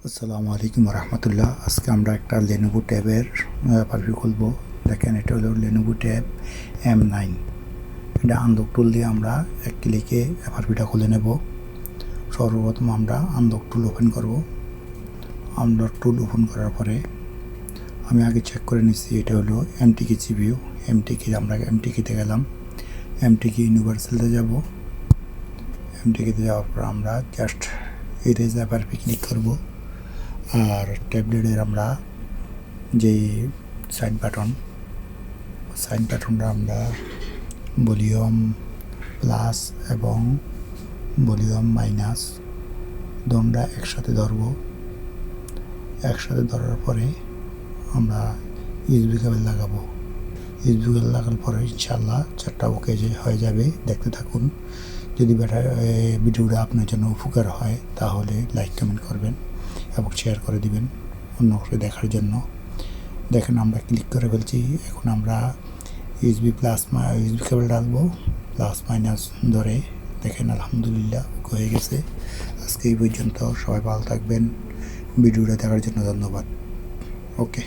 আসসালামু আলাইকুম রহমতুল্লাহ। আজকে আমরা একটা লেনোভো ট্যাবের পারফিউ খুলবো। দেখেন, এটা হলো লেনোভো ট্যাব M9। এটা আনলক টুল দিয়ে আমরা এক ক্লিকে পারফিউটা খুলে নেব। সর্বপ্রথম আমরা আনলক টুল ওপেন করব। আনলক টুল ওপেন করার পরে আমি আগে চেক করে নিচ্ছি এটা হলো এমটিকি সিপিইউ। আমরা এমটিকিতে গেলাম, এমটিকি ইউনিভার্সালতে যাব। এমটিকিতে যাওয়ার পর আমরা জাস্ট এরেজ পারফিউ ক্লিক করব। আর ট্যাবলেটের আমরা যেই সাইড বাটনটা আমরা ভলিউম প্লাস এবং ভলিউম মাইনাস দোনটা একসাথে ধরার পরে আমরা ইউএসবি কেবল লাগাবো। ইউএসবি কেবল লাগার পরে ইনশাআল্লাহ চারটা ওকে হয়ে যাবে। দেখতে থাকুন। যদি ভিডিওটা আপনার জন্য উপকার হয় তাহলে লাইক কমেন্ট করবেন এবং শেয়ার করে দিবেন অন্য করে দেখার জন্য। দেখেন, আমরা ক্লিক করে ফেলছি। এখন আমরা ইউএসবি কেবল ডালবো, প্লাস মাইনাস ধরে। দেখেন, আলহামদুলিল্লাহ হয়ে গেছে। আজকে এই পর্যন্ত। সবাই ভালো থাকবেন। ভিডিওটা দেখার জন্য ধন্যবাদ। ওকে।